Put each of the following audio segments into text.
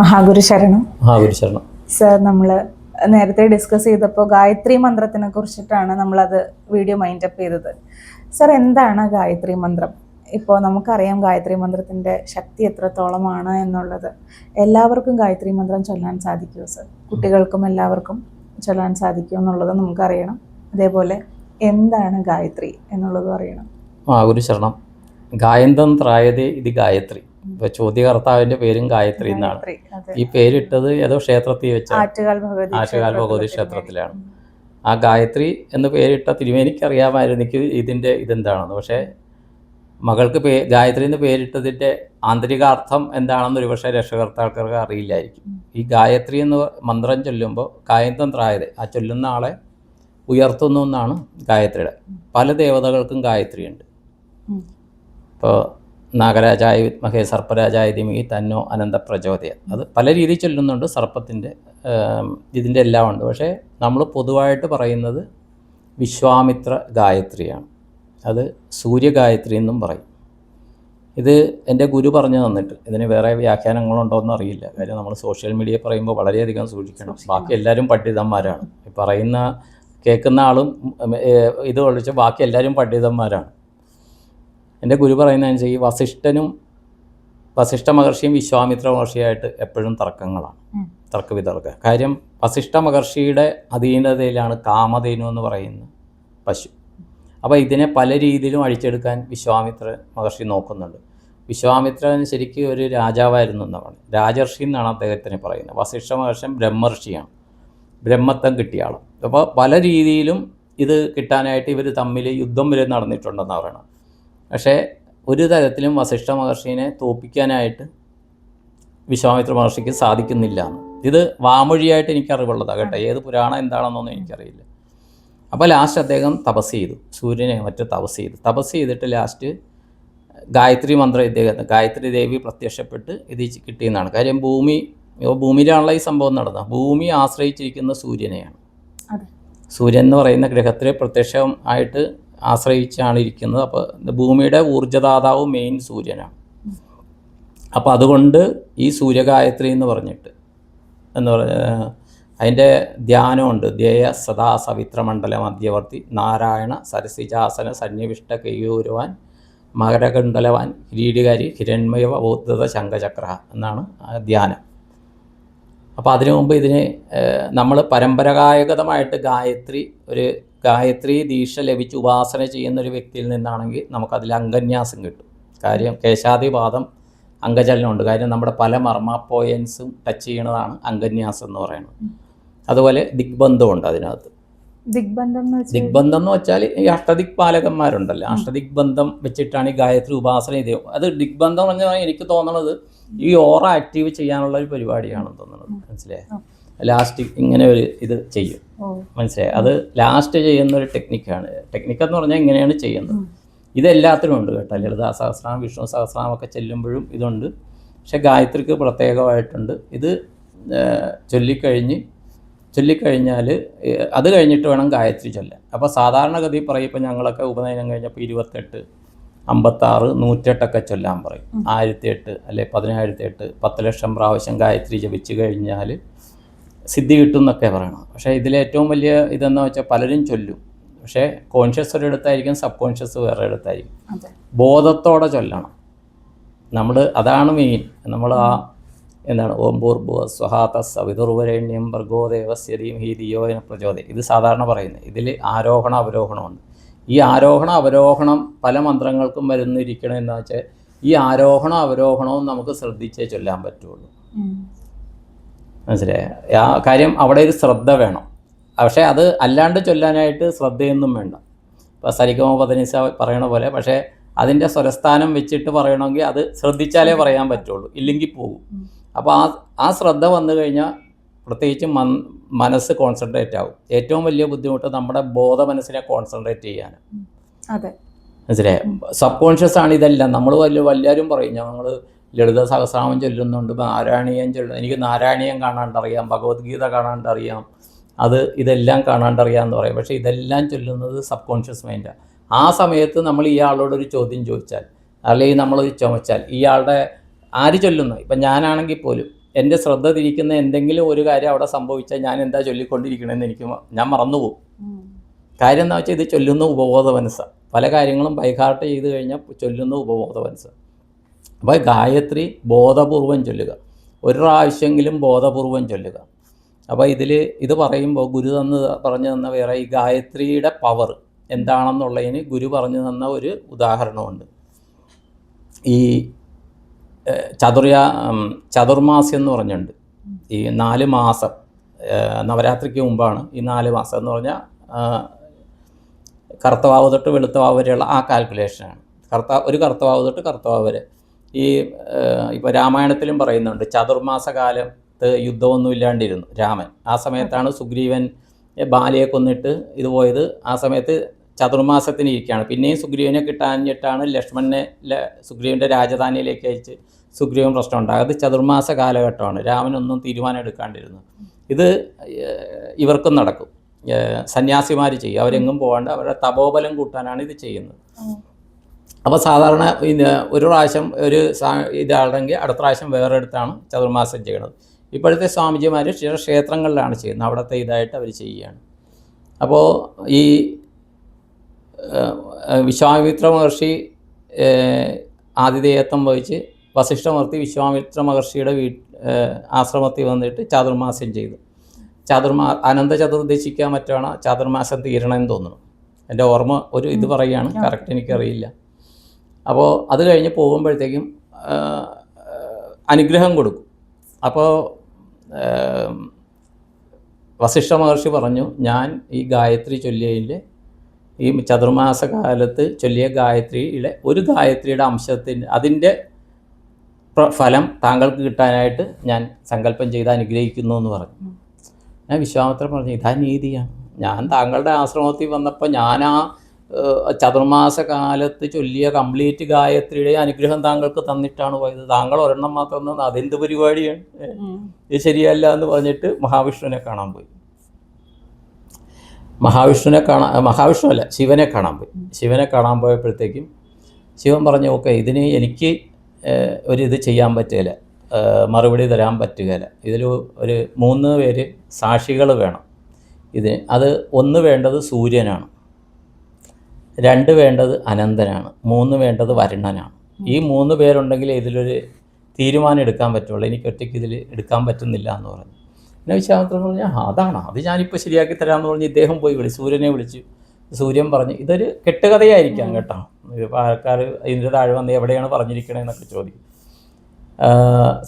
മഹാഗുരു ശരണം. മഹാഗുരു ശരണം. സർ, നമ്മൾ നേരത്തെ ഡിസ്കസ് ചെയ്തപ്പോൾ ഗായത്രി മന്ത്രത്തിനെ കുറിച്ചിട്ടാണ് നമ്മളത് വീഡിയോ മൈൻഡപ്പ് ചെയ്തത്. സർ, എന്താണ് ഗായത്രി മന്ത്രം? ഇപ്പോൾ നമുക്കറിയാം ഗായത്രി മന്ത്രത്തിൻ്റെ ശക്തി എത്രത്തോളമാണ് എന്നുള്ളത്. എല്ലാവർക്കും ഗായത്രി മന്ത്രം ചൊല്ലാൻ സാധിക്കുമോ സർ? കുട്ടികൾക്കും എല്ലാവർക്കും ചൊല്ലാൻ സാധിക്കുമോ എന്നുള്ളത് നമുക്കറിയണം. അതേപോലെ എന്താണ് ഗായത്രി എന്നുള്ളതും അറിയണം. മഹാഗുരു ശരണം. ഗായന്തം ത്രായതേ ഇത് ഗായത്രി. ഇപ്പൊ ചോദ്യകർത്താവിന്റെ പേരും ഗായത്രി എന്നാണ്. ഈ പേരിട്ടത് ഏതോ ക്ഷേത്രത്തിൽ വെച്ചാണ്, ആറ്റുകാൽ ഭഗവതി ക്ഷേത്രത്തിലാണ്. ആ ഗായത്രി എന്ന് പേരിട്ട തിരുമേനിക്ക് അറിയാമായിരുന്നു എനിക്ക് ഇതിൻ്റെ ഇതെന്താണെന്ന്. പക്ഷേ മകൾക്ക് ഗായത്രി എന്ന് പേരിട്ടതിൻ്റെ ആന്തരികാർത്ഥം എന്താണെന്ന് ഒരുപക്ഷെ രക്ഷകർത്താക്കൾക്ക് അറിയില്ലായിരിക്കും. ഈ ഗായത്രി എന്ന് മന്ത്രം ചൊല്ലുമ്പോൾ ഗായന്തം ത്രായതേ, ആ ചൊല്ലുന്ന ആളെ ഉയർത്തുന്നു എന്നാണ് ഗായത്രിയുടെ. പല ദേവതകൾക്കും ഗായത്രി ഉണ്ട്. ഇപ്പോൾ നാഗരാജായ വിദ്മഹേ സർപ്പരാജായ ധീമഹി തന്നോ അനന്ത പ്രചോദയ, അത് പല രീതിയിൽ ചൊല്ലുന്നുണ്ട്. സർപ്പത്തിൻ്റെ ഇതിൻ്റെ എല്ലാം ഉണ്ട്. പക്ഷേ നമ്മൾ പൊതുവായിട്ട് പറയുന്നത് വിശ്വാമിത്ര ഗായത്രിയാണ്. അത് സൂര്യഗായത്രി എന്നും പറയും. ഇത് എൻ്റെ ഗുരു പറഞ്ഞു തന്നിട്ട്, ഇതിന് വേറെ വ്യാഖ്യാനങ്ങളുണ്ടോ എന്ന് അറിയില്ല. കാര്യം നമ്മൾ സോഷ്യൽ മീഡിയ പറയുമ്പോൾ വളരെയധികം സൂക്ഷിക്കണം. ബാക്കി എല്ലാവരും പണ്ഡിതന്മാരാണ്. പറയുന്ന കേൾക്കുന്ന ആളും ഇത് ഒഴിച്ച് ബാക്കി എല്ലാവരും പണ്ഡിതന്മാരാണ്. എൻ്റെ ഗുരു പറയുന്നതനുസരിച്ച് വസിഷ്ഠ മഹർഷിയും വിശ്വാമിത്ര മഹർഷിയായിട്ട് എപ്പോഴും തർക്കങ്ങളാണ്, തർക്കവിതർക്കം. കാര്യം വസിഷ്ഠ മഹർഷിയുടെ അധീനതയിലാണ് കാമധേനു എന്ന് പറയുന്ന പശു. അപ്പോൾ ഇതിനെ പല രീതിയിലും അഴിച്ചെടുക്കാൻ വിശ്വാമിത്ര മഹർഷി നോക്കുന്നുണ്ട്. വിശ്വാമിത്രൻ ശരിക്കും ഒരു രാജാവായിരുന്നു എന്നാണ്, രാജർഷി എന്നാണ് അദ്ദേഹത്തിന് പറയുന്നത്. വസിഷ്ഠ മഹർഷി ബ്രഹ്മർഷിയാണ്, ബ്രഹ്മത്വം കിട്ടിയ ആളും. അപ്പോൾ പല രീതിയിലും ഇത് കിട്ടാനായിട്ട് ഇവർ തമ്മിൽ യുദ്ധം വരെ നടന്നിട്ടുണ്ടെന്ന് പറയണം. പക്ഷേ ഒരു തരത്തിലും വസിഷ്ഠ മഹർഷീനെ തോൽപ്പിക്കാനായിട്ട് വിശ്വാമിത്ര മഹർഷിക്ക് സാധിക്കുന്നില്ല എന്ന്. ഇത് വാമൊഴിയായിട്ട് എനിക്കറിവുള്ളതാണ് കേട്ടോ, ഏത് പുരാണം എന്താണെന്നൊന്നും എനിക്കറിയില്ല. അപ്പോൾ ലാസ്റ്റ് അദ്ദേഹം തപസ് ചെയ്തു, സൂര്യനെ മറ്റു തപസ് ചെയ്തിട്ട് ലാസ്റ്റ് ഗായത്രി മന്ത്രം ഇദ്ദേഹത്തിന് ഗായത്രി ദേവി പ്രത്യക്ഷപ്പെട്ട് ഇത് കിട്ടിയെന്നാണ്. കാര്യം ഭൂമിയിലാണല്ലോ ഈ സംഭവം നടന്നത്. ഭൂമി ആശ്രയിച്ചിരിക്കുന്ന സൂര്യനെയാണ്. സൂര്യൻ എന്ന് പറയുന്ന ഗ്രഹത്തിൽ പ്രത്യക്ഷം ആയിട്ട് ആശ്രയിച്ചാണ് ഇരിക്കുന്നത്. അപ്പോൾ ഭൂമിയുടെ ഊർജ്ജദാതാവ് മെയിൻ സൂര്യനാണ്. അപ്പോൾ അതുകൊണ്ട് ഈ സൂര്യഗായത്രി എന്ന് പറഞ്ഞിട്ട് അതിൻ്റെ ധ്യാനമുണ്ട്. ധ്യേയ സദാ സവിത്രമണ്ഡല മധ്യവർത്തി നാരായണ സരസിജാസന സന്നിവിഷ്ട കൈയൂരുവാൻ മകരകുണ്ടലവാൻ കിരീടികാരി ഹിരണ്മയവ ബോദ്ധത ശംഖചക്ര എന്നാണ് ധ്യാനം. അപ്പോൾ അതിനു മുമ്പ് ഇതിന് നമ്മൾ പരമ്പരാഗതമായിട്ട് ഗായത്രി ദീക്ഷ ലഭിച്ച് ഉപാസന ചെയ്യുന്നൊരു വ്യക്തിയിൽ നിന്നാണെങ്കിൽ നമുക്കതിൽ അംഗന്യാസം കിട്ടും. കാര്യം കേശാദിപാദം അംഗചലനമുണ്ട്. കാര്യം നമ്മുടെ പല മർമ്മ പോയിൻസും ടച്ച് ചെയ്യണതാണ് അംഗന്യാസം എന്ന് പറയുന്നത്. അതുപോലെ ദിഗ്ബന്ധമുണ്ട് അതിനകത്ത്. ദിഗ്ബന്ധം എന്ന് വെച്ചാൽ ഈ അഷ്ടദിക്പാലകന്മാരുണ്ടല്ലോ, അഷ്ടദിഗ്ബന്ധം വെച്ചിട്ടാണ് ഈ ഗായത്രി ഉപാസന ചെയ്തത്. അത് ദിഗ്ബന്ധം എന്ന് പറഞ്ഞാൽ എനിക്ക് തോന്നുന്നത് ഈ ഓറ ആക്റ്റീവ് ചെയ്യാനുള്ള ഒരു പരിപാടിയാണെന്ന് തോന്നുന്നത്. മനസ്സിലായോ? ലാസ്റ്റ് ഇങ്ങനെ ഒരു ഇത് ചെയ്യും, മനസ്സിലായി? അത് ലാസ്റ്റ് ചെയ്യുന്ന ഒരു ടെക്നിക്കെന്ന് പറഞ്ഞാൽ ഇങ്ങനെയാണ് ചെയ്യുന്നത്. ഇതെല്ലാത്തിനും ഉണ്ട് കേട്ടോ. ലളിതാ സഹസ്രനാമം, വിഷ്ണു സഹസ്രനാമം ഒക്കെ ചെല്ലുമ്പോഴും ഇതുണ്ട്. പക്ഷെ ഗായത്രിക്ക് പ്രത്യേകമായിട്ടുണ്ട്. ഇത് ചൊല്ലിക്കഴിഞ്ഞാൽ അത് കഴിഞ്ഞിട്ട് വേണം ഗായത്രി ചൊല്ലാൻ. അപ്പോൾ സാധാരണഗതി പറയും, ഇപ്പോൾ ഞങ്ങളൊക്കെ ഉപനയനം കഴിഞ്ഞപ്പോൾ 28, 56, 108 ചൊല്ലാൻ പറയും. 1008 അല്ലെ 10,008, 10 ലക്ഷം പ്രാവശ്യം ഗായത്രി ജപിച്ച് കഴിഞ്ഞാൽ സിദ്ധി കിട്ടും എന്നൊക്കെ പറയണം. പക്ഷേ ഇതിലേറ്റവും വലിയ ഇതെന്ന് വെച്ചാൽ പലരും ചൊല്ലും, പക്ഷേ കോൺഷ്യസ് ഒരിടത്തായിരിക്കും, സബ് കോൺഷ്യസ് വേറെ ഇടത്തായിരിക്കും. ബോധത്തോടെ ചൊല്ലണം നമ്മൾ. അതാണ് മെയിൻ. നമ്മൾ എന്താണ് ഓം ഭൂർഭുവ സ്വഹാ തസ്സവിതുർവരേണ്യം ഭർഗോദേവസ്യ ധീമഹി ധിയോ ന പ്രചോദയാത്. ഇത് സാധാരണ പറയുന്നത്. ഇതിൽ ആരോഹണ അവരോഹണമുണ്ട്. ഈ ആരോഹണ അവരോഹണം പല മന്ത്രങ്ങൾക്കും വരുന്നിരിക്കണം എന്ന് വെച്ചാൽ ഈ ആരോഹണ അവരോഹണവും നമുക്ക് ശ്രദ്ധിച്ചേ ചൊല്ലാൻ പറ്റുള്ളൂ. മനസ്സിലായ ആ കാര്യം? അവിടെ ഒരു ശ്രദ്ധ വേണം. പക്ഷേ അത് അല്ലാണ്ട് ചൊല്ലാനായിട്ട് ശ്രദ്ധയൊന്നും വേണ്ട. ഇപ്പോൾ സരിഗമ പദനിസ പറയണ പോലെ. പക്ഷേ അതിൻ്റെ സ്വരസ്ഥാനം വെച്ചിട്ട് പറയണമെങ്കിൽ അത് ശ്രദ്ധിച്ചാലേ പറയാൻ പറ്റുള്ളൂ, ഇല്ലെങ്കിൽ പോകും. അപ്പോൾ ആ ശ്രദ്ധ വന്നു കഴിഞ്ഞാൽ പ്രത്യേകിച്ച് മനസ്സ് കോൺസെൻട്രേറ്റ് ആവും. ഏറ്റവും വലിയ ബുദ്ധിമുട്ട് നമ്മുടെ ബോധ മനസ്സിനെ കോൺസെൻട്രേറ്റ് ചെയ്യാൻ. മനസ്സിലായ? സബ് കോൺഷ്യസ് ആണ് ഇതെല്ലാം. നമ്മൾ എല്ലാവരും പറയും ഞങ്ങൾ ലളിത സഹസ്രനാമം ചൊല്ലുന്നുണ്ട്, നാരായണീയം ചൊല്ലുന്നു. എനിക്ക് നാരായണീയം കാണാണ്ടറിയാം, ഭഗവത്ഗീത കാണാണ്ടറിയാം, ഇതെല്ലാം കാണാണ്ടറിയാമെന്ന് പറയും. പക്ഷേ ഇതെല്ലാം ചൊല്ലുന്നത് സബ് കോൺഷ്യസ് മൈൻഡാണ്. ആ സമയത്ത് നമ്മൾ ഇയാളോടൊരു ചോദ്യം ചോദിച്ചാൽ അല്ലെങ്കിൽ നമ്മളൊരു ചുമച്ചാൽ ഇയാളുടെ ആര് ചൊല്ലുന്നു, ഇപ്പം ഞാനാണെങ്കിൽ പോലും എൻ്റെ ശ്രദ്ധ തിരിക്കുന്ന എന്തെങ്കിലും ഒരു കാര്യം അവിടെ സംഭവിച്ചാൽ ഞാൻ എന്താ ചൊല്ലിക്കൊണ്ടിരിക്കണമെന്ന് ഞാൻ മറന്നുപോകും. കാര്യം എന്താ വെച്ചാൽ ഇത് ചൊല്ലുന്ന ഉപബോധ മനസ്സാണ്. പല കാര്യങ്ങളും ബൈഹാർട്ട് ചെയ്ത് കഴിഞ്ഞാൽ ചൊല്ലുന്ന ഉപബോധ മനസ്സാണ്. അപ്പോൾ ഗായത്രി ബോധപൂർവം ചൊല്ലുക, ഒരു പ്രാവശ്യമെങ്കിലും ബോധപൂർവം ചൊല്ലുക. അപ്പോൾ ഇത് പറയുമ്പോൾ ഗുരു പറഞ്ഞു തന്ന വേറെ ഈ ഗായത്രിയുടെ പവർ എന്താണെന്നുള്ളതിന് ഗുരു പറഞ്ഞു തന്ന ഒരു ഉദാഹരണമുണ്ട്. ഈ ചതുർമാസം എന്ന് പറഞ്ഞിട്ടുണ്ട്. ഈ 4 മാസം നവരാത്രിക്ക് മുമ്പാണ് ഈ 4 മാസം എന്ന് പറഞ്ഞാൽ കറുത്തവാവ് തൊട്ട് വെളുത്തവാവ് വരെയുള്ള ആ കാൽക്കുലേഷനാണ്. ഒരു കറുത്തവാവ് തൊട്ട് കറുത്തവാവ് വരെ. ഇപ്പോൾ രാമായണത്തിലും പറയുന്നുണ്ട് ചതുർമാസ കാലത്ത് യുദ്ധമൊന്നും ഇല്ലാണ്ടിരുന്നു രാമൻ. ആ സമയത്താണ് സുഗ്രീവൻ ബാലിയെ കൊന്നിട്ട് ഇത് പോയത്. ആ സമയത്ത് ചതുർമാസത്തിന് ഇരിക്കുകയാണ്. പിന്നെയും സുഗ്രീവനെ കിട്ടാഞ്ഞിട്ടാണ് ലക്ഷ്മണനെ സുഗ്രീവൻ്റെ രാജധാനിയിലേക്ക് അയച്ച് സുഗ്രീവൻ പ്രശ്നം ഉണ്ടാകും. അത് ചതുർമാസ കാലഘട്ടമാണ്. രാമനൊന്നും തീരുമാനം എടുക്കാണ്ടിരുന്നു. ഇത് ഇവർക്കും നടക്കും. സന്യാസിമാർ ചെയ്യും. അവരെങ്ങും പോകാണ്ട് അവരുടെ തപോബലം കൂട്ടാനാണ് ഇത് ചെയ്യുന്നത്. അപ്പോൾ സാധാരണ ഒരു പ്രാവശ്യം ഇതാണെങ്കിൽ അടുത്ത പ്രാവശ്യം വേറെ അടുത്താണ് ചതുർമാസം ചെയ്യണത്. ഇപ്പോഴത്തെ സ്വാമിജിമാർ ചില ക്ഷേത്രങ്ങളിലാണ് ചെയ്യുന്നത്. അവിടുത്തെ ഇതായിട്ട് അവർ ചെയ്യുകയാണ്. അപ്പോൾ ഈ വിശ്വാമിത്ര മഹർഷി ആതിഥേയത്വം വഹിച്ച് വസിഷ്ഠമൂർത്തി വിശ്വാമിത്ര മഹർഷിയുടെ ആശ്രമത്തിൽ വന്നിട്ട് ചാതുർമാസം ചെയ്തു. അനന്ത ചതുർദശിക്കാൻ മറ്റാണ് ചാതുർമാസം തീരണമെന്ന് തോന്നുന്നു. എൻ്റെ ഓർമ്മ ഇത് പറയുകയാണ്, കറക്റ്റ് എനിക്കറിയില്ല. അപ്പോൾ അത് കഴിഞ്ഞ് പോകുമ്പോഴത്തേക്കും അനുഗ്രഹം കൊടുക്കും. അപ്പോൾ വസിഷ്ഠ മഹർഷി പറഞ്ഞു, ഞാൻ ഈ ഗായത്രി ചൊല്ലിയതിൻ്റെ ഈ ചതുർമാസ കാലത്ത് ചൊല്ലിയ ഗായത്രിയുടെ ഒരു ഗായത്രിയുടെ അംശത്തിൻ്റെ അതിൻ്റെ ഫലം താങ്കൾക്ക് കിട്ടാനായിട്ട് ഞാൻ സങ്കല്പം ചെയ്ത് അനുഗ്രഹിക്കുന്നു എന്ന് പറഞ്ഞു. ഞാൻ വിശ്വാമിത്രൻ പറഞ്ഞു, ഇതാ നീതിയാണ്. ഞാൻ താങ്കളുടെ ആശ്രമത്തിൽ വന്നപ്പോൾ ഞാൻ ആ ചതുർമാസ കാലത്ത് ചൊല്ലിയ കംപ്ലീറ്റ് ഗായത്രിയുടെ അനുഗ്രഹം താങ്കൾക്ക് തന്നിട്ടാണ് പോയത്. താങ്കൾ ഒരെണ്ണം മാത്രം തന്നു, അതെന്ത് പരിപാടിയാണ്, ഇത് ശരിയല്ല എന്ന് പറഞ്ഞിട്ട് മഹാവിഷ്ണുവിനെ കാണാൻ പോയി. മഹാവിഷ്ണുവല്ല, ശിവനെ കാണാൻ പോയി. ശിവനെ കാണാൻ പോയപ്പോഴത്തേക്കും ശിവൻ പറഞ്ഞു, ഓക്കെ, ഇതിന് എനിക്ക് ഇത് ചെയ്യാൻ പറ്റുകയില്ല, മറുപടി തരാൻ പറ്റുകയില്ല. ഇതിൽ ഒരു 3 പേര് സാക്ഷികൾ വേണം. അത് 1 വേണ്ടത് സൂര്യനാണ്, 2 വേണ്ടത് അനന്തനാണ്, 3 വേണ്ടത് വരുണനാണ്. ഈ 3 പേരുണ്ടെങ്കിൽ ഇതിലൊരു തീരുമാനം എടുക്കാൻ പറ്റുള്ളൂ. എനിക്ക് ഒറ്റയ്ക്ക് ഇതിൽ എടുക്കാൻ പറ്റുന്നില്ല എന്ന് പറഞ്ഞു. പിന്നെ വിശ്വാമിത്രൻ പറഞ്ഞു, അത് ഞാനിപ്പോൾ ശരിയാക്കി തരാമെന്ന് പറഞ്ഞ് ഇദ്ദേഹം പോയി സൂര്യനെ വിളിച്ചു. സൂര്യൻ പറഞ്ഞു, ഇതൊരു കെട്ടുകഥയായിരിക്കാം കേട്ടോ, ഇപ്പോൾ ആൾക്കാർ ഇതിൻ്റെ താഴെ വന്ന് എവിടെയാണ് പറഞ്ഞിരിക്കണതെന്നൊക്കെ ചോദിക്കും.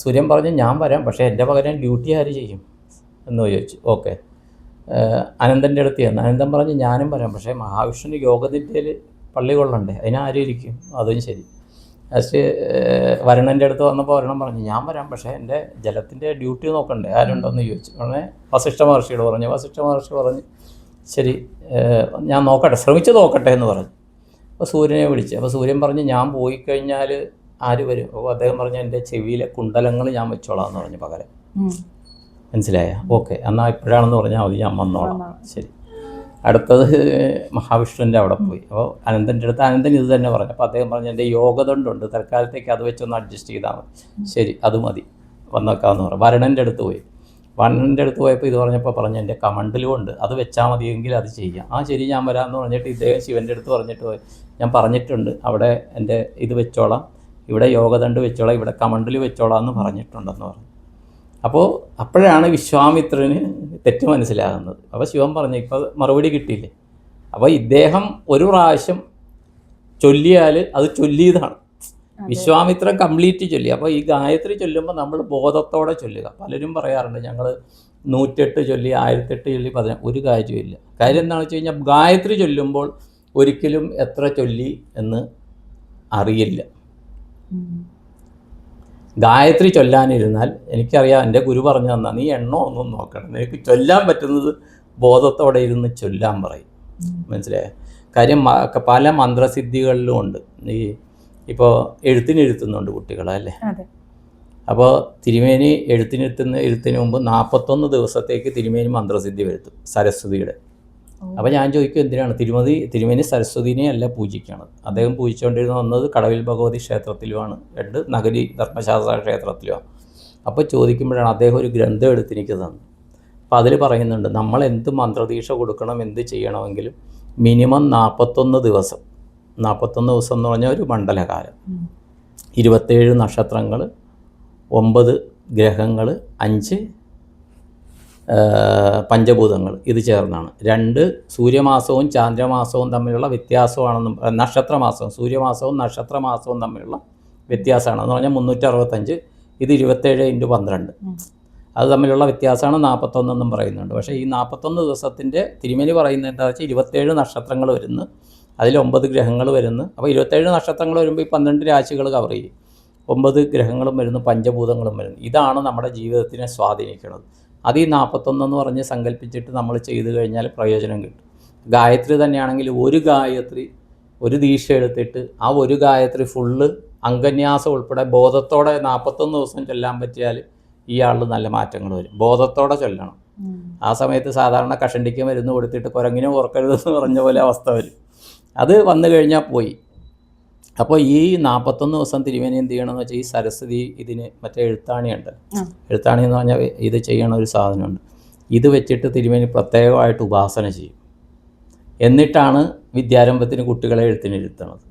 സൂര്യൻ പറഞ്ഞു, ഞാൻ വരാം, പക്ഷേ എൻ്റെ പകരം ഡ്യൂട്ടി ആര് ചെയ്യും എന്ന് ചോദിച്ചു. ഓക്കെ, അനന്തൻ്റെ അടുത്ത് ചെന്ന് അനന്തൻ പറഞ്ഞു, ഞാനും വരാം, പക്ഷേ മഹാവിഷ്ണു യോഗനിദ്യയിൽ പള്ളി കൊള്ളണ്ടേ, അതിനാരും ഇരിക്കും. അതും ശരി. ലാസ്റ്റ് വരുണൻ്റെ അടുത്ത് വന്നപ്പോൾ വരുണൻ പറഞ്ഞു, ഞാൻ വരാം, പക്ഷേ എൻ്റെ ജലത്തിൻ്റെ ഡ്യൂട്ടി നോക്കണ്ടേ, ആരുണ്ടോയെന്ന് ചോദിച്ചു. ഉടനെ വസിഷ്ഠ മഹർഷിയോട് പറഞ്ഞു. വസിഷ്ഠ മഹർഷി പറഞ്ഞു, ശരി, ഞാൻ ശ്രമിച്ച് നോക്കട്ടെ എന്ന് പറഞ്ഞു. അപ്പോൾ സൂര്യനെ വിളിച്ചു. അപ്പോൾ സൂര്യൻ പറഞ്ഞു, ഞാൻ പോയി കഴിഞ്ഞാൽ ആര് വരും? അപ്പോൾ അദ്ദേഹം പറഞ്ഞു, എൻ്റെ ചെവിയിലെ കുണ്ടലങ്ങൾ ഞാൻ വെച്ചോളാം എന്ന് പറഞ്ഞു പകരം. മനസ്സിലായ? ഓക്കെ, എന്നാൽ ഇപ്പോഴാണെന്ന് പറഞ്ഞാൽ മതി, ഞാൻ വന്നോളാം. ശരി. അടുത്തത് മഹാവിഷ്ണുവിൻ്റെ അവിടെ പോയി. അപ്പോൾ അനന്തൻ്റെ അടുത്ത് അനന്തൻ ഇത് തന്നെ പറഞ്ഞു. അപ്പോൾ അദ്ദേഹം പറഞ്ഞു, എൻ്റെ യോഗദണ്ഡുണ്ട്, തൽക്കാലത്തേക്ക് അത് വെച്ചൊന്ന് അഡ്ജസ്റ്റ് ചെയ്താൽ മതി. ശരി, അത് മതി, വന്നേക്കാമെന്ന് പറഞ്ഞു. വരുണൻ്റെ അടുത്ത് പോയി. വരുണൻ്റെ അടുത്ത് പോയപ്പോൾ ഇത് പറഞ്ഞപ്പോൾ പറഞ്ഞു, എൻ്റെ കമണ്ടലും ഉണ്ട്, അത് വെച്ചാൽ മതിയെങ്കിൽ അത് ചെയ്യാം. ശരി, ഞാൻ വരാമെന്ന് പറഞ്ഞിട്ട് ഇദ്ദേഹം ശിവൻ്റെ അടുത്ത് പറഞ്ഞിട്ട് പോയി, ഞാൻ പറഞ്ഞിട്ടുണ്ട് അവിടെ എൻ്റെ ഇത് വെച്ചോളാം, ഇവിടെ യോഗദണ്ഡ് വെച്ചോളാം, ഇവിടെ കമണ്ടൽ വെച്ചോളാം എന്ന് പറഞ്ഞിട്ടുണ്ടെന്ന് പറഞ്ഞു. അപ്പോഴാണ് വിശ്വാമിത്രന് തെറ്റ് മനസ്സിലാകുന്നത്. അപ്പോൾ ശിവൻ പറഞ്ഞു, ഇപ്പോൾ മറുപടി കിട്ടിയില്ലേ. അപ്പോൾ ഇദ്ദേഹം ഒരു പ്രാവശ്യം ചൊല്ലിയാൽ അത് ചൊല്ലിയതാണ്. വിശ്വാമിത്രൻ കംപ്ലീറ്റ് ചൊല്ലി. അപ്പോൾ ഈ ഗായത്രി ചൊല്ലുമ്പോൾ നമ്മൾ ബോധത്തോടെ ചൊല്ലുക. പലരും പറയാറുണ്ട്, ഞങ്ങൾ 108 ചൊല്ലി, 1008 ചൊല്ലി, 10 ഒരു കാര്യമില്ല. കാര്യം എന്താണെന്ന് വെച്ച് കഴിഞ്ഞാൽ ഗായത്രി ചൊല്ലുമ്പോൾ ഒരിക്കലും എത്ര ചൊല്ലി എന്ന് അറിയില്ല. ഗായത്രി ചൊല്ലാനിരുന്നാൽ, എനിക്കറിയാം, എൻ്റെ ഗുരു പറഞ്ഞു തന്നാൽ, നീ എണ്ണോ ഒന്നും നോക്കണം, നിനക്ക് ചൊല്ലാൻ പറ്റുന്നത് ബോധത്തോടെ ഇരുന്ന് ചൊല്ലാൻ പറയും. മനസ്സിലായോ? കാര്യം പല മന്ത്രസിദ്ധികളിലും ഉണ്ട്. ഇപ്പോൾ എഴുത്തിനിരുത്തുന്നുണ്ട് കുട്ടികളല്ലേ. അപ്പോൾ തിരുമേനി എഴുത്തിന് മുമ്പ് 41 ദിവസത്തേക്ക് തിരുമേനി മന്ത്രസിദ്ധി വരുത്തും സരസ്വതിയുടെ. അപ്പോൾ ഞാൻ ചോദിക്കും, എന്തിനാണ് തിരുമേനി സരസ്വതിനെ അല്ല പൂജിക്കണത്. അദ്ദേഹം പൂജിച്ചുകൊണ്ടിരുന്ന വന്നത് കടവിൽ ഭഗവതി ക്ഷേത്രത്തിലുമാണ്, 2 നഗരി ധർമ്മശാസ്ത്ര ക്ഷേത്രത്തിലുമാണ്. അപ്പോൾ ചോദിക്കുമ്പോഴാണ് അദ്ദേഹം ഒരു ഗ്രന്ഥം എടുത്തെനിക്ക് തന്നു. അപ്പോൾ അതിൽ പറയുന്നുണ്ട്, നമ്മൾ എന്ത് മന്ത്രദീക്ഷ കൊടുക്കണം, എന്ത് ചെയ്യണമെങ്കിലും മിനിമം 41 ദിവസം, 41 ദിവസം എന്ന് പറഞ്ഞാൽ ഒരു മണ്ഡലകാലം, 27 നക്ഷത്രങ്ങൾ, 9 ഗ്രഹങ്ങൾ, 5 പഞ്ചഭൂതങ്ങൾ, ഇത് ചേർന്നാണ്. 2 സൂര്യമാസവും ചാന്ദ്രമാസവും തമ്മിലുള്ള വ്യത്യാസമാണെന്നും, നക്ഷത്രമാസവും സൂര്യമാസവും നക്ഷത്രമാസവും തമ്മിലുള്ള വ്യത്യാസമാണെന്ന് പറഞ്ഞാൽ 365, ഇത് 27 × 12, അത് തമ്മിലുള്ള വ്യത്യാസമാണ് 41 എന്നും പറയുന്നുണ്ട്. പക്ഷേ ഈ 41 ദിവസത്തിൻ്റെ തിരുമേനി പറയുന്നത് എന്താ വെച്ചാൽ 27 നക്ഷത്രങ്ങൾ വരുന്നു, അതിൽ 9 ഗ്രഹങ്ങൾ വരുന്നു. അപ്പോൾ 27 നക്ഷത്രങ്ങൾ വരുമ്പോൾ ഈ 12 രാശികൾ കവർ ചെയ്യും, 9 ഗ്രഹങ്ങളും വരുന്നു, പഞ്ചഭൂതങ്ങളും വരുന്നു. ഇതാണ് നമ്മുടെ ജീവിതത്തിനെ സ്വാധീനിക്കുന്നത്. അത് ഈ 41 എന്ന് പറഞ്ഞ് സങ്കല്പിച്ചിട്ട് നമ്മൾ ചെയ്തു കഴിഞ്ഞാൽ പ്രയോജനം കിട്ടും. ഗായത്രി തന്നെയാണെങ്കിൽ ഒരു ഗായത്രി, ഒരു ദീക്ഷ എടുത്തിട്ട് ആ ഒരു ഗായത്രി ഫുള്ള് അംഗന്യാസം ഉൾപ്പെടെ ബോധത്തോടെ 41 ദിവസം ചൊല്ലാൻ പറ്റിയാൽ ഈ ആളിൽ നല്ല മാറ്റങ്ങൾ വരും. ബോധത്തോടെ ചൊല്ലണം. ആ സമയത്ത് സാധാരണ കഷണ്ടിക്ക് മരുന്ന് കൊടുത്തിട്ട് കുരങ്ങിനെ ഓർക്കരുതെന്ന് പറഞ്ഞ പോലെ അവസ്ഥ വരും. അത് വന്നു കഴിഞ്ഞാൽ പോയി. അപ്പോൾ ഈ 41 ദിവസം തിരുമേനി എന്ത് ചെയ്യണമെന്ന് വെച്ചാൽ ഈ സരസ്വതി ഇതിന് മറ്റേ എഴുത്താണിയുണ്ട്, എഴുത്താണി എന്ന് പറഞ്ഞാൽ ഇത് ചെയ്യണ ഒരു സാധനമുണ്ട്, ഇത് വെച്ചിട്ട് തിരുമേനി പ്രത്യേകമായിട്ട് ഉപാസന ചെയ്യും. എന്നിട്ടാണ് വിദ്യാരംഭത്തിന് കുട്ടികളെ എഴുത്തിനിരുത്തണത്.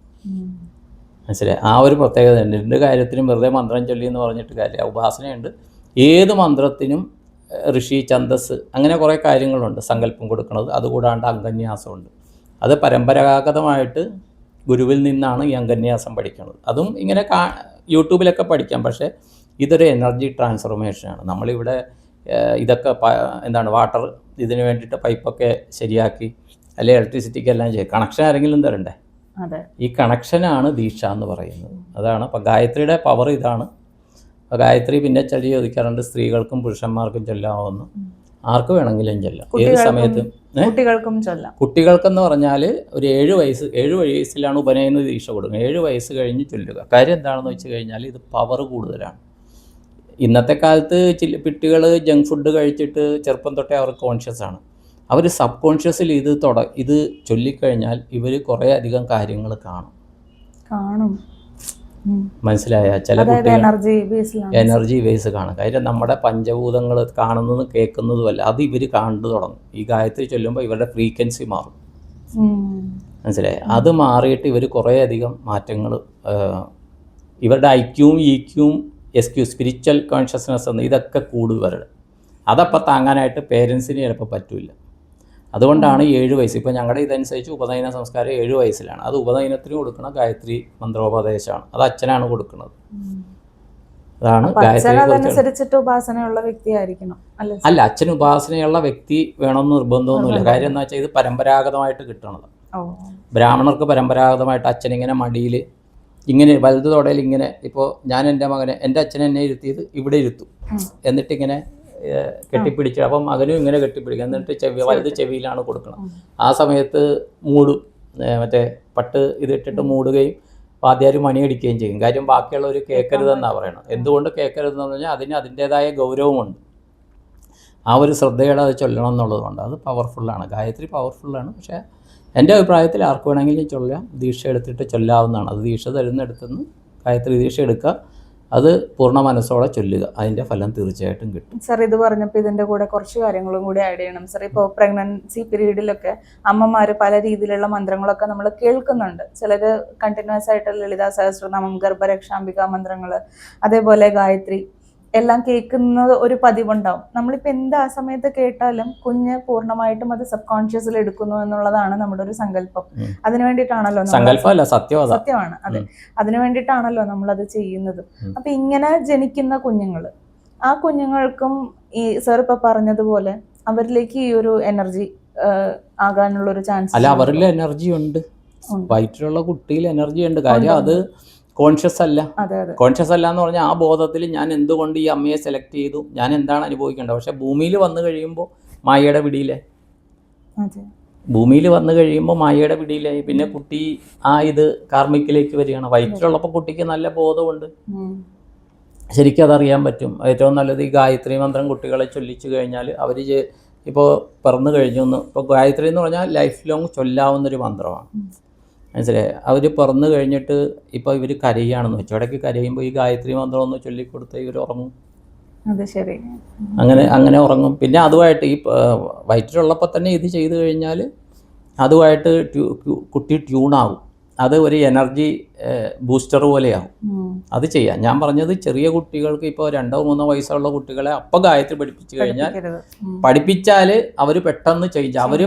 മനസ്സിലായി? ആ ഒരു പ്രത്യേകത ഉണ്ട്. 2 കാര്യത്തിനും വെറുതെ മന്ത്രം ചൊല്ലി എന്ന് പറഞ്ഞിട്ട് കാര്യമില്ല, ഉപാസനയുണ്ട്. ഏത് മന്ത്രത്തിനും ഋഷി, ഛന്ദസ്, അങ്ങനെ കുറേ കാര്യങ്ങളുണ്ട്, സങ്കല്പം കൊടുക്കുന്നത്. അതുകൂടാണ്ട് അംഗന്യാസമുണ്ട്. അത് പരമ്പരാഗതമായിട്ട് ഗുരുവിൽ നിന്നാണ് ഈ അംഗന്യാസം പഠിക്കുന്നത്. അതും ഇങ്ങനെ യൂട്യൂബിലൊക്കെ പഠിക്കാം. പക്ഷേ ഇതൊരു എനർജി ട്രാൻസ്ഫോർമേഷനാണ്. നമ്മളിവിടെ ഇതൊക്കെ എന്താണ് വാട്ടർ ഇതിന് വേണ്ടിയിട്ട് പൈപ്പൊക്കെ ശരിയാക്കി അല്ലെങ്കിൽ ഇലക്ട്രിസിറ്റിക്ക് എല്ലാം ചെയ്യും. കണക്ഷൻ ആരെങ്കിലും തരണ്ടേ? ഈ കണക്ഷനാണ് ദീക്ഷ എന്ന് പറയുന്നത്. അതാണ്. അപ്പോൾ ഗായത്രിയുടെ പവർ ഇതാണ്. ഗായത്രി പിന്നെ ചൊല്ലി ചോദിക്കാറുണ്ട്, സ്ത്രീകൾക്കും പുരുഷന്മാർക്കും ചൊല്ലാവുന്നു, ആർക്ക് വേണമെങ്കിലും ചൊല്ലാം, ഏത് സമയത്തും. കുട്ടികൾക്കും ചൊല്ലാം. കുട്ടികൾക്കെന്ന് പറഞ്ഞാൽ ഒരു 7 വയസ്സിലാണ് ഉപനയന ദീക്ഷ കൊടുക്കുന്നത്. 7 വയസ്സ് കഴിഞ്ഞ് ചൊല്ലുക. കാര്യം എന്താണെന്ന് വെച്ച് കഴിഞ്ഞാൽ ഇത് പവർ കൂടുതലാണ്. ഇന്നത്തെ കാലത്ത് കുട്ടികൾ ജങ്ക് ഫുഡ് കഴിച്ചിട്ട് ചെറുപ്പം തൊട്ടേ അവർക്ക് കോൺഷ്യസ് ആണ്. അവർ സബ് കോൺഷ്യസിൽ ഇത് ചൊല്ലിക്കഴിഞ്ഞാൽ ഇവർ കുറേ അധികം കാര്യങ്ങൾ കാണും. മനസ്സിലായ? ചില കുട്ടികൾ എനർജി ബേസ് കാണും. കാര്യം നമ്മുടെ പഞ്ചഭൂതങ്ങൾ കാണുന്നതും കേൾക്കുന്നതുമല്ല, അത് ഇവർ കണ്ടു തുടങ്ങും. ഈ ഗായത്രി ചൊല്ലുമ്പോൾ ഇവരുടെ ഫ്രീക്വൻസി മാറും. മനസ്സിലായ? അത് മാറിയിട്ട് ഇവർ കുറേ അധികം മാറ്റങ്ങൾ, ഇവരുടെ ഐക്യവും ഇക്യവും സ്പിരിച്വൽ കോൺഷ്യസ്നെസ് എന്ന് ഇതൊക്കെ കൂടും ഇവരുടെ. അതപ്പോൾ താങ്ങാനായിട്ട് പേരൻസിന് ചിലപ്പോൾ പറ്റില്ല. അതുകൊണ്ടാണ് 7 വയസ്സ്. ഇപ്പോൾ ഞങ്ങളുടെ ഇതനുസരിച്ച് ഉപനയന സംസ്കാരം 7 വയസ്സിലാണ്. അത് ഉപനയനത്തിന് കൊടുക്കുന്ന ഗായത്രി മന്ത്രോപദേശമാണ്. അത് അച്ഛനാണ് കൊടുക്കുന്നത്. അതാണ് ഗായത്രി. ഉപാസനയുള്ള വ്യക്തിയായിരിക്കണം അല്ല, അച്ഛൻ ഉപാസനയുള്ള വ്യക്തി വേണമെന്ന് നിർബന്ധമൊന്നുമില്ല. കാര്യം എന്താ വെച്ചാൽ ഇത് പരമ്പരാഗതമായിട്ട് കിട്ടണത്. ബ്രാഹ്മണർക്ക് പരമ്പരാഗതമായിട്ട് അച്ഛനിങ്ങനെ മടിയിൽ ഇങ്ങനെ വലതു തൊടയിൽ ഇങ്ങനെ, ഇപ്പോൾ ഞാൻ എൻ്റെ അച്ഛൻ എന്നെ ഇരുത്തിയത് ഇവിടെ ഇരുത്തും, എന്നിട്ടിങ്ങനെ കെട്ടിപ്പിടിച്ച്, അപ്പം മകനും ഇങ്ങനെ കെട്ടിപ്പിടിക്കും, എന്നിട്ട് വലത് ചെവിയിലാണ് കൊടുക്കണം. ആ സമയത്ത് മൂടും, മറ്റേ പട്ട് ഇതിട്ടിട്ട് മൂടുകയും വാദ്യാർ മണിയടിക്കുകയും ചെയ്യും. കാര്യം ബാക്കിയുള്ളവർ കേൾക്കരുതെന്നാണ് പറയണത്. എന്തുകൊണ്ട് കേൾക്കരുതെന്ന് പറഞ്ഞാൽ അതിന് അതിൻ്റേതായ ഗൗരവമുണ്ട്. ആ ഒരു ശ്രദ്ധയോടെ അത് ചൊല്ലണം എന്നുള്ളതുകൊണ്ട് അത് പവർഫുള്ളാണ്. ഗായത്രി പവർഫുള്ളാണ്. പക്ഷേ എൻ്റെ അഭിപ്രായത്തിൽ ആർക്ക് വേണമെങ്കിലും ചൊല്ലാം, ദീക്ഷ എടുത്തിട്ട് ചൊല്ലാവുന്നതാണ്. അത് ദീക്ഷ തരുന്നിടത്തുനിന്ന് ഗായത്രി ദീക്ഷ എടുക്കുക, അത് പൂർണ്ണ മനസ്സോടെ ചൊല്ലുക, അതിൻ്റെ ഫലം തീർച്ചയായിട്ടും കിട്ടും. സാർ ഇത് പറഞ്ഞപ്പോൾ ഇതിൻ്റെ കൂടെ കുറച്ച് കാര്യങ്ങളും കൂടി ആഡ് ചെയ്യണം സാർ. ഇപ്പോൾ പ്രഗ്നൻസി പീരീഡിലൊക്കെ അമ്മമാർ പല രീതിയിലുള്ള മന്ത്രങ്ങളൊക്കെ നമ്മൾ കേൾക്കുന്നുണ്ട്. ചിലർ കണ്ടിന്യൂസ് ആയിട്ട് ലളിതാ സഹസ്രനാമം, ഗർഭരക്ഷാംബിക മന്ത്രങ്ങൾ, അതേപോലെ ഗായത്രി എല്ലാം കേൾക്കുന്നത് ഒരു പതിവുണ്ടാവും. നമ്മളിപ്പോൾ എന്ത് ആ സമയത്ത് കേട്ടാലും കുഞ്ഞ് പൂർണ്ണമായിട്ടും അത് സബ് കോൺഷ്യസിൽ എടുക്കുന്നു എന്നുള്ളതാണ് നമ്മുടെ ഒരു സങ്കല്പം. അതിനു വേണ്ടിയിട്ടാണല്ലോ, സത്യമാണ്, അതെ, അതിനു വേണ്ടിയിട്ടാണല്ലോ നമ്മളത് ചെയ്യുന്നത്. അപ്പൊ ഇങ്ങനെ ജനിക്കുന്ന കുഞ്ഞുങ്ങൾ, ആ കുഞ്ഞുങ്ങൾക്കും ഈ സാർ ഇപ്പൊ പറഞ്ഞതുപോലെ അവരിലേക്ക് ഈ ഒരു എനർജി ആകാനുള്ള ഒരു ചാൻസ് അല്ല, അവരിൽ എനർജി ഉണ്ട്, വയറ്റിലുള്ള കുട്ടിയിൽ എനർജി ഉണ്ട്. കാര്യം അത് കോൺഷ്യസ് അല്ല. കോൺഷ്യസ് അല്ല എന്ന് പറഞ്ഞാൽ ആ ബോധത്തിൽ ഞാൻ എന്തുകൊണ്ട് ഈ അമ്മയെ സെലക്ട് ചെയ്തു, ഞാൻ എന്താണ് അനുഭവിക്കേണ്ടത്. പക്ഷെ ഭൂമിയിൽ വന്നു കഴിയുമ്പോൾ മായയുടെ പിടിയിലെ, ഭൂമിയിൽ വന്നു കഴിയുമ്പോൾ മായയുടെ പിടിയിലായി. പിന്നെ കുട്ടി ആ ഇത് കാർമ്മിക്കിലേക്ക് വരികയാണ്. വയറ്റിലുള്ളപ്പോൾ കുട്ടിക്ക് നല്ല ബോധമുണ്ട്, ശരിക്കും അതറിയാൻ പറ്റും. ഏറ്റവും നല്ലത് ഈ ഗായത്രി മന്ത്രം കുട്ടികളെ ചൊല്ലിച്ചു കഴിഞ്ഞാൽ അവർ ഇപ്പോൾ പിറന്നു കഴിഞ്ഞു. ഇപ്പോൾ ഗായത്രി എന്ന് പറഞ്ഞാൽ ലൈഫ് ലോങ് ചൊല്ലാവുന്നൊരു മന്ത്രമാണ്. മനസ്സിലായി? അവർ പിറന്നു കഴിഞ്ഞിട്ട് ഇപ്പോൾ ഇവർ കരയുകയാണെന്ന് വെച്ചു, ഇടയ്ക്ക് കരയുമ്പോൾ ഈ ഗായത്രി മന്ത്രം ഒന്ന് ചൊല്ലിക്കൊടുത്താൽ ഇവർ ഉറങ്ങും. അത് ശരി. അങ്ങനെ ഉറങ്ങും. പിന്നെ അതുമായിട്ട് ഈ വയറ്റിലുള്ളപ്പോൾ തന്നെ ഇത് ചെയ്തു കഴിഞ്ഞാൽ അതുമായിട്ട് കുട്ടി ട്യൂണാകും. അത് ഒരു എനർജി ബൂസ്റ്റർ പോലെയാകും. അത് ചെയ്യാം. ഞാൻ പറഞ്ഞത് ചെറിയ കുട്ടികൾക്ക് ഇപ്പോൾ 2-3 വയസ്സുള്ള കുട്ടികളെ അപ്പം ഗായത്രി പഠിപ്പിച്ചു കഴിഞ്ഞാൽ പഠിപ്പിച്ചാൽ അവർ പെട്ടെന്ന് ചേഞ്ച് അവർ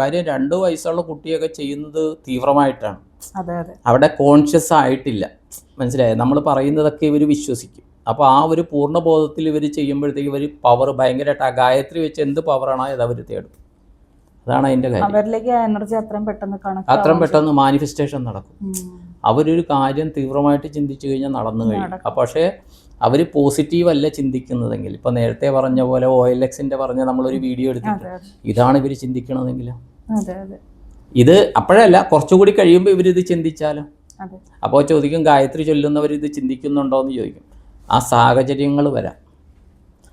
കാര്യം 2 വയസ്സുള്ള കുട്ടിയൊക്കെ ചെയ്യുന്നത് തീവ്രമായിട്ടാണ്. അവിടെ കോൺഷ്യസ് ആയിട്ടില്ല. മനസ്സിലായോ? നമ്മൾ പറയുന്നതൊക്കെ ഇവർ വിശ്വസിക്കും. അപ്പോൾ ആ ഒരു പൂർണ്ണബോധത്തിൽ ഇവർ ചെയ്യുമ്പോഴത്തേക്ക് ഇവർ പവർ ഭയങ്കരമായിട്ട് ആ ഗായത്രി വെച്ച് എന്ത് പവറാണോ അത് അവർ തേടും. അതാണ് അതിൻ്റെ കാര്യം. അവരിലേക്ക് എനർജി അത്രയും പെട്ടെന്ന് മാനിഫെസ്റ്റേഷൻ നടക്കും. അവരൊരു കാര്യം തീവ്രമായിട്ട് ചിന്തിച്ചു കഴിഞ്ഞാൽ നടന്നു കഴിയും. പക്ഷേ അവർ പോസിറ്റീവ് അല്ല ചിന്തിക്കുന്നതെങ്കിൽ, ഇപ്പം നേരത്തെ പറഞ്ഞ പോലെ OLXന്റെ പറഞ്ഞ നമ്മളൊരു വീഡിയോ എടുത്തിട്ട് ഇതാണ് ഇവർ ചിന്തിക്കണമെങ്കിൽ ഇത് അപ്പോഴല്ല കുറച്ചുകൂടി കഴിയുമ്പോൾ ഇവരിത് ചിന്തിച്ചാലോ. അപ്പോൾ ചോദിക്കും ഗായത്രി ചൊല്ലുന്നവർ ഇത് ചിന്തിക്കുന്നുണ്ടോ എന്ന് ചോദിക്കും. ആ സാഹചര്യങ്ങൾ വരാം.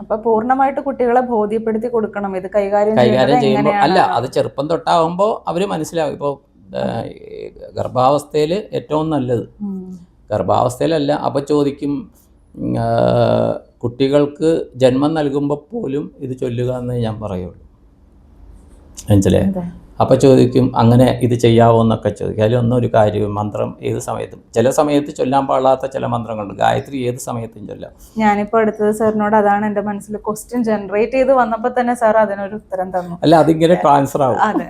അപ്പൊ പൂർണ്ണമായിട്ട് കുട്ടികളെ ബോധ്യപ്പെടുത്തി കൊടുക്കണം ഇത് കൈകാര്യം ചെയ്യുമ്പോൾ. അല്ല, അത് ചെറുപ്പം തൊട്ടാകുമ്പോൾ അവർ മനസ്സിലാവും. ഇപ്പോൾ ഗർഭാവസ്ഥയിൽ ഏറ്റവും നല്ലത് ഗർഭാവസ്ഥയിലല്ല. അപ്പോൾ ചോദിക്കും കുട്ടികൾക്ക് ജന്മം നൽകുമ്പോൾ പോലും ഇത് ചൊല്ലുക എന്നേ ഞാൻ പറയുള്ളൂ. മനസ്സിലായി? അപ്പോൾ ചോദിക്കും അങ്ങനെ ഇത് ചെയ്യാവോ എന്നൊക്കെ ചോദിക്കും. അതിലൊന്നും ഒരു കാര്യം മന്ത്രം ഏത് സമയത്തും ചില സമയത്ത് ചൊല്ലാൻ പാടാത്ത ചില മന്ത്രങ്ങളുണ്ട്. ഗായത്രി ഏത് സമയത്തും ചൊല്ലാം. ഞാനിപ്പോൾ അടുത്തത് സാറിനോട് അതാണ് എൻ്റെ മനസ്സിൽ ക്വസ്റ്റ്യൻ ജനറേറ്റ് ചെയ്ത് വന്നപ്പോൾ തന്നെ സാർ അതിനൊരു ഉത്തരം തന്നു. അല്ല, അതിങ്ങനെ ട്രാൻസ്ഫർ ആവും. അതെ,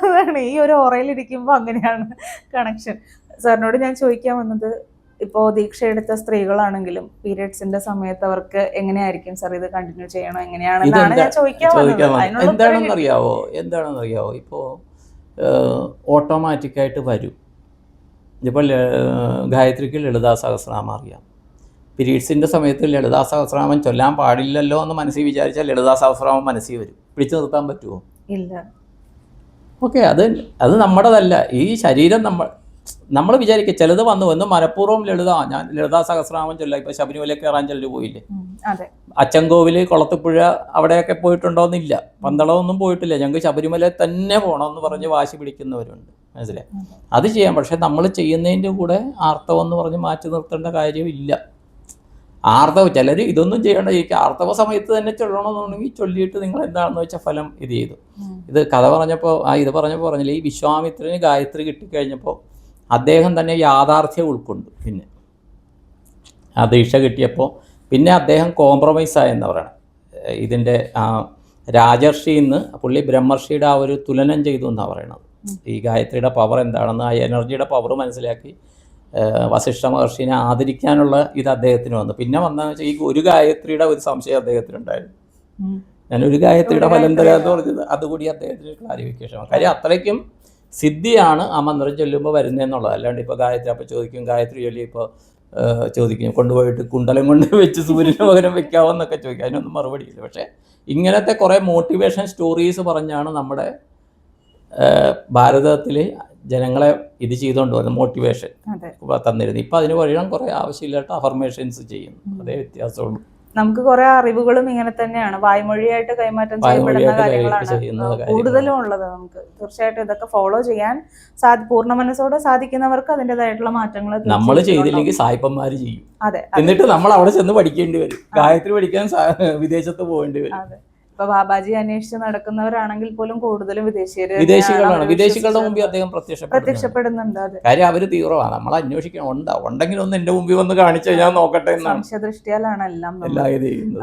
അതാണ് ഈ ഒരു ഓറയിലിരിക്കുമ്പോൾ അങ്ങനെയാണ് കണക്ഷൻ. സാറിനോട് ഞാൻ ചോദിക്കാൻ വന്നത്, ഇപ്പോൾ ദീക്ഷ എടുത്ത സ്ത്രീകളാണെങ്കിലും പീരിയഡ്സിന്റെ സമയത്ത് അവർക്ക് എങ്ങനെയായിരിക്കും സാർ ഇത് കണ്ടിന്യൂ ചെയ്യണോ എങ്ങനെയാണെന്നാണ് ഞാൻ ചോദിക്കാൻ വന്നത്. എന്താണെന്നറിയാവോ ഇപ്പോൾ ഓട്ടോമാറ്റിക്കായിട്ട് വരും. ഇപ്പോൾ ഗായത്രിക്ക് ലളിതാ സഹസ്രനാമം അറിയാം. പീരീഡ്സിൻ്റെ സമയത്ത് ലളിതാ സഹസ്രനാമം ചൊല്ലാൻ പാടില്ലല്ലോ എന്ന് മനസ്സിൽ വിചാരിച്ചാൽ ലളിതാ സഹസ്രനാമം മനസ്സിൽ വരും. പിടിച്ചു നിർത്താൻ പറ്റുമോ? ഇല്ല. ഓക്കെ, അത് നമ്മുടേതല്ല. ഈ ശരീരം നമ്മൾ വിചാരിക്കുക ചിലത് വന്നു മനഃപൂർവ്വം ഞാൻ ലളിതാ സഹസ്രനാമം ചൊല്ലാം. ഇപ്പോൾ ശബരിമല കയറാൻ ചിലർ പോയില്ലേ, അച്ചൻകോവിൽ, കുളത്തുപുഴ അവിടെയൊക്കെ പോയിട്ടുണ്ടോയെന്നില്ല. പന്തളമൊന്നും പോയിട്ടില്ല. ഞങ്ങൾക്ക് ശബരിമല തന്നെ പോകണമെന്ന് പറഞ്ഞ് വാശി പിടിക്കുന്നവരുണ്ട്. മനസ്സിലായി? അത് ചെയ്യാം. പക്ഷെ നമ്മൾ ചെയ്യുന്നതിൻ്റെ കൂടെ ആർത്തവം എന്ന് പറഞ്ഞ് മാറ്റി നിർത്തേണ്ട കാര്യമില്ല. ആർത്തവം ചിലർ ഇതൊന്നും ചെയ്യേണ്ട, ഈ ആർത്തവ സമയത്ത് തന്നെ ചൊല്ലണമെന്നുണ്ടെങ്കിൽ ചൊല്ലിയിട്ട് നിങ്ങൾ എന്താണെന്ന് വെച്ചാൽ ഫലം ഇത് ചെയ്തു. ഇത് കഥ പറഞ്ഞപ്പോൾ ഇത് പറഞ്ഞില്ല, ഈ വിശ്വാമിത്രന് ഗായത്രി കിട്ടിക്കഴിഞ്ഞപ്പോൾ അദ്ദേഹം തന്നെ യാഥാർത്ഥ്യം ഉൾക്കൊണ്ടു. പിന്നെ ആ ദീക്ഷ കിട്ടിയപ്പോൾ പിന്നെ അദ്ദേഹം കോംപ്രമൈസായെന്ന് പറയണം. ഇതിൻ്റെ രാജർഷിയിൽ നിന്ന് പുള്ളി ബ്രഹ്മർഷിയുടെ ആ ഒരു തുലനം ചെയ്തു എന്നാണ് പറയണത്. ഈ ഗായത്രിയുടെ പവർ എന്താണെന്ന്, ആ എനർജിയുടെ പവർ മനസ്സിലാക്കി വസിഷ്ഠ മഹർഷിനെ ആദരിക്കാനുള്ള ഇത് അദ്ദേഹത്തിന് വന്നു. പിന്നെ വന്നതെന്ന് വെച്ചാൽ ഈ ഒരു ഗായത്രിയുടെ ഒരു സംശയം അദ്ദേഹത്തിനുണ്ടായിരുന്നു. ഞാനൊരു ഗായത്രിയുടെ ഫലം തരാമെന്ന് പറഞ്ഞത് അതുകൂടി അദ്ദേഹത്തിന് ക്ലാരിഫിക്കേഷൻ. കാര്യം അത്രയ്ക്കും സിദ്ധിയാണ് ആ മന്ത്രം ചൊല്ലുമ്പോൾ വരുന്നതെന്നുള്ളത്. അല്ലാണ്ട് ഇപ്പോൾ ഗായത്രി അപ്പോൾ ചോദിക്കും ഗായത്രി ചൊല്ലി ഇപ്പോൾ ചോദിക്കും കൊണ്ടുപോയിട്ട് കുണ്ടലം കൊണ്ട് വെച്ച് സൂര്യന് പകരം വെക്കാവോ എന്നൊക്കെ ചോദിക്കും. അതിനൊന്നും മറുപടിയില്ല. പക്ഷേ ഇങ്ങനത്തെ കുറേ മോട്ടിവേഷൻ സ്റ്റോറീസ് പറഞ്ഞാണ് നമ്മുടെ ഭാരതത്തിൽ ജനങ്ങളെ ഇത് ചെയ്തുകൊണ്ട് പോകുന്നത്, മോട്ടിവേഷൻ തന്നിരുന്നു. ഇപ്പം അതിന് പകരം കുറേ ആവശ്യമില്ലാത്ത അഫർമേഷൻസ് ചെയ്യുന്നു. അതേ വ്യത്യാസമുള്ളൂ. നമുക്ക് കുറെ അറിവുകളും ഇങ്ങനെ തന്നെയാണ് വായ്മൊഴിയായിട്ട് കൈമാറ്റം ചെയ്യപ്പെടുന്ന കാര്യങ്ങളാണ് കൂടുതലും ഉള്ളത്. നമുക്ക് തീർച്ചയായിട്ടും ഇതൊക്കെ ഫോളോ ചെയ്യാൻ പൂർണ്ണ മനസ്സോടെ സാധിക്കുന്നവർക്ക് അതിൻ്റെതായിട്ടുള്ള മാറ്റങ്ങൾ നമ്മൾ ചെയ്തില്ലെങ്കിൽ സായിപ്പന്മാർ ചെയ്യും. അതെ, എന്നിട്ട് നമ്മൾ അവിടെ ചെന്ന് പഠിക്കേണ്ടി വരും. ഗായത്രി പഠിക്കാൻ വിദേശത്ത് പോകേണ്ടി വരും. അതെ, ഇപ്പൊ ബാബാജി അന്വേഷിച്ച് നടക്കുന്നവരാണെങ്കിൽ പോലും കൂടുതലും വിദേശികളാണ്. വിദേശികളുടെ മുമ്പിൽ അദ്ദേഹം പ്രത്യക്ഷപ്പെടുന്നുണ്ട്. കാര്യം അവര് തീവ്രമാണ്. നമ്മൾ അന്വേഷിക്കണം. ഉണ്ടെങ്കിൽ ഒന്ന് എന്റെ മുമ്പിൽ വന്ന് കാണിച്ചു ഞാൻ നോക്കട്ടെ എന്നാണ്. സംശയദൃഷ്ടിയാലാണ് എല്ലാം.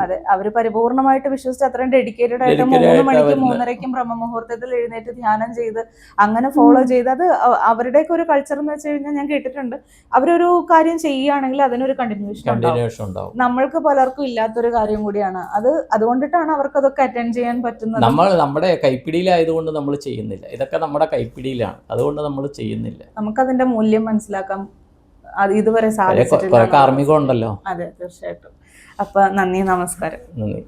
അതെ, അവര് പരിപൂർണമായിട്ട് വിശ്വസിച്ച് അത്രയും ഡെഡിക്കേറ്റഡ് ആയിട്ട് 3 മണിക്കും 3:30ക്കും ബ്രഹ്മമുഹൂർത്തത്തിൽ എഴുന്നേറ്റ് ധ്യാനം ചെയ്ത് അങ്ങനെ ഫോളോ ചെയ്ത്, അത് അവരുടെയൊക്കെ ഒരു കൾച്ചർ എന്ന് വെച്ച് കഴിഞ്ഞാൽ ഞാൻ കേട്ടിട്ടുണ്ട്, അവരൊരു കാര്യം ചെയ്യുകയാണെങ്കിൽ അതിനൊരു കണ്ടിന്യൂഷൻ ഉണ്ടാവും. നമ്മൾക്ക് പലർക്കും ഇല്ലാത്തൊരു കാര്യം കൂടിയാണ് അത്. അതുകൊണ്ടിട്ടാണ് അവർക്ക് അതൊക്കെ അറ്റൻഡ് ചെയ്യാൻ പറ്റുന്നത്. നമ്മുടെ കൈപ്പിടിയിലായതുകൊണ്ട് നമ്മൾ ചെയ്യുന്നില്ല. ഇതൊക്കെ നമ്മുടെ കൈപ്പിടിയിലാണ്, അതുകൊണ്ട് നമ്മൾ ചെയ്യുന്നില്ല. നമുക്കതിന്റെ മൂല്യം മനസ്സിലാക്കാം. അത് ഇതുവരെ സാധിച്ചിട്ടില്ല. കാർമ്മികം ഉണ്ടല്ലോ. അതെ, തീർച്ചയായിട്ടും. അപ്പൊ നന്ദി, നമസ്കാരം. നന്ദി.